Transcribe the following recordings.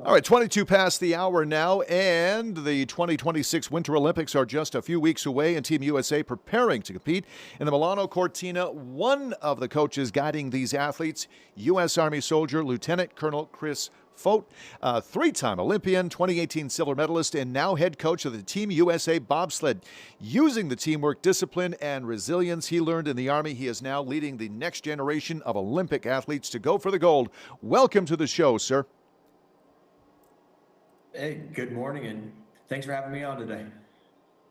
All right, 22 past the hour now, and the 2026 Winter Olympics are just a few weeks away, and Team USA preparing to compete in the Milano Cortina. One of the coaches guiding these athletes, U.S. Army soldier Lieutenant Colonel Chris Fote, a three-time Olympian, 2018 silver medalist, and now head coach of the Team USA bobsled. Using the teamwork, discipline, and resilience he learned in the Army, he is now leading the next generation of Olympic athletes to go for the gold. Welcome to the show, sir. Hey, good morning, and thanks for having me on today.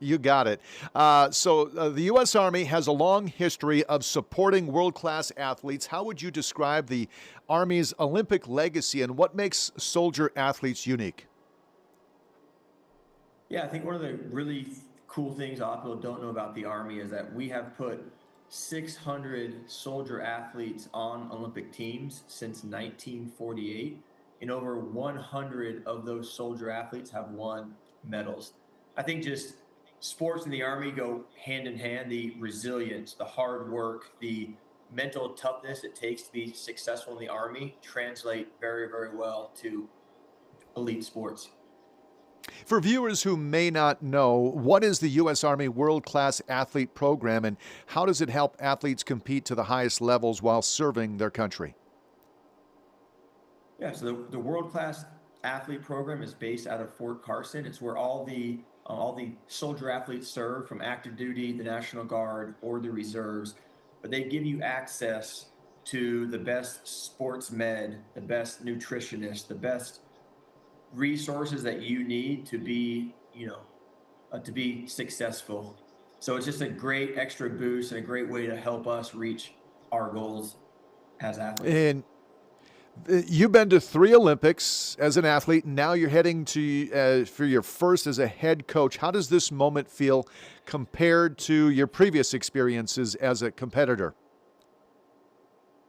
You got it. The U.S. Army has a long history of supporting world-class athletes. How would you describe the Army's Olympic legacy, and what makes soldier athletes unique? Yeah, I think one of the really cool things a lot of people don't know about the Army is that we have put 600 soldier athletes on Olympic teams since 1948, and over 100 of those soldier athletes have won medals. I think just sports and the Army go hand in hand. The resilience, the hard work, the mental toughness it takes to be successful in the Army translate very, very well to elite sports. For viewers who may not know, what is the U.S. Army World Class Athlete Program, and how does it help athletes compete to the highest levels while serving their country? Yeah, so the World Class Athlete Program is based out of Fort Carson. It's where all the soldier athletes serve, from active duty, the National Guard, or the reserves. But they give you access to the best sports med, the best nutritionists, the best resources that you need to be, to be successful. So it's just a great extra boost and a great way to help us reach our goals as athletes. And you've been to three Olympics as an athlete, and now you're heading to for your first as a head coach. How does this moment feel compared to your previous experiences as a competitor?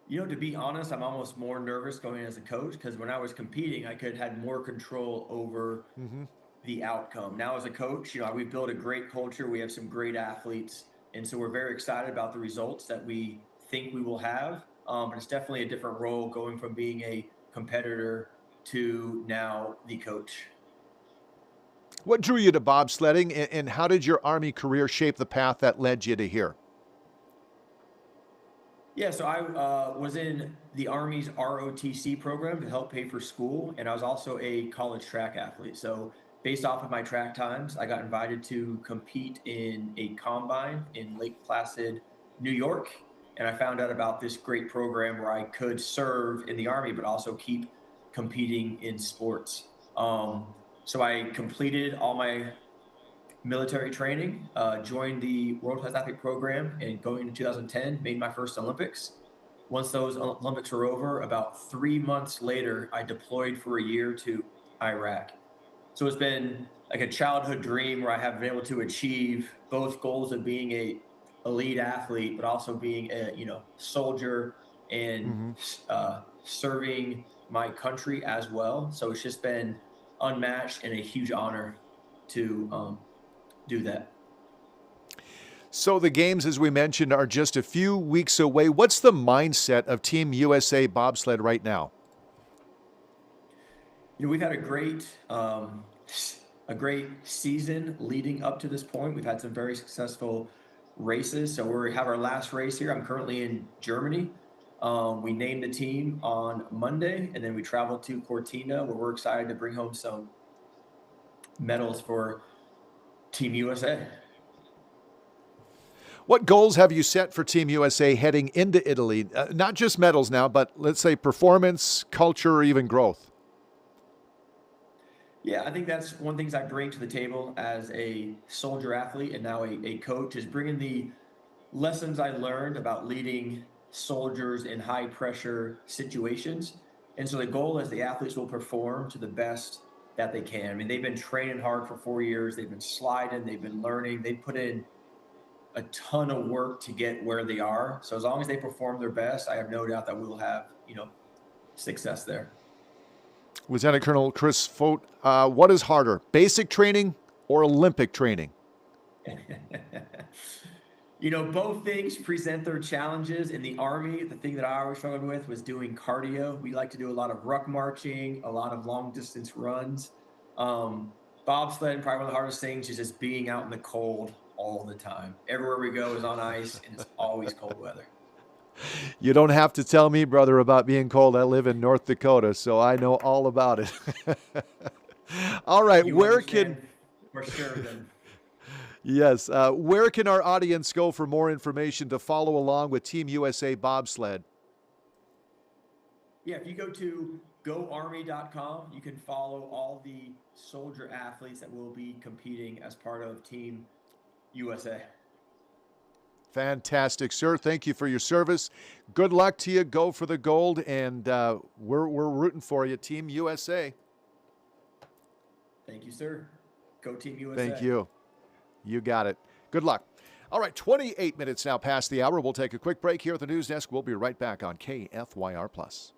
To be honest, I'm almost more nervous going as a coach because when I was competing, I could had more control over Mm-hmm. the outcome. Now, as a coach, we've built a great culture. We have some great athletes, and so we're very excited about the results that we think we will have. But it's definitely a different role going from being a competitor to now the coach. What drew you to bobsledding, and how did your Army career shape the path that led you to here? Yeah, so I was in the Army's ROTC program to help pay for school, and I was also a college track athlete. So, based off of my track times, I got invited to compete in a combine in Lake Placid, New York, and I found out about this great program where I could serve in the Army, but also keep competing in sports. So I completed all my military training, joined the World Class Athlete Program, and going into 2010, made my first Olympics. Once those Olympics were over, about 3 months later, I deployed for a year to Iraq. So it's been like a childhood dream where I have been able to achieve both goals of being a elite athlete, but also being a soldier and Mm-hmm. serving my country as well. So it's just been unmatched and a huge honor to do that. So the games, as we mentioned, are just a few weeks away. What's the mindset of Team USA bobsled right now? We've had a great season leading up to this point. We've had some very successful races. So we have our last race here. I'm currently in Germany. We named the team on Monday, and then we traveled to Cortina, where we're excited to bring home some medals for Team USA. What goals have you set for Team USA heading into Italy? Not just medals now, but let's say performance, culture, or even growth. Yeah, I think that's one of the things I bring to the table as a soldier athlete and now a coach is bringing the lessons I learned about leading soldiers in high pressure situations. And so the goal is the athletes will perform to the best that they can. I mean, they've been training hard for 4 years. They've been sliding. They've been learning. They put in a ton of work to get where they are. So as long as they perform their best, I have no doubt that we will have, success there. Lieutenant Colonel Chris Fote, what is harder, basic training or Olympic training? Both things present their challenges. In the Army, the thing that I always struggled with was doing cardio. We like to do a lot of ruck marching, a lot of long distance runs. Bobsled, probably one of the hardest things is just being out in the cold all the time. Everywhere we go is on ice, and it's always cold weather. You don't have to tell me, brother, about being cold. I live in North Dakota, so I know all about it. All right, You where understand can for sure then. yes, where can our audience go for more information to follow along with Team USA Bobsled? Yeah, if you go to goarmy.com, you can follow all the soldier athletes that will be competing as part of Team USA. Fantastic, sir. Thank you for your service. Good luck to you. Go for the gold, and we're rooting for you, Team USA. Thank you, sir. Go Team USA. Thank you. You got it. Good luck. All right, 28 minutes now past the hour. We'll take a quick break here at the news desk. We'll be right back on KFYR Plus.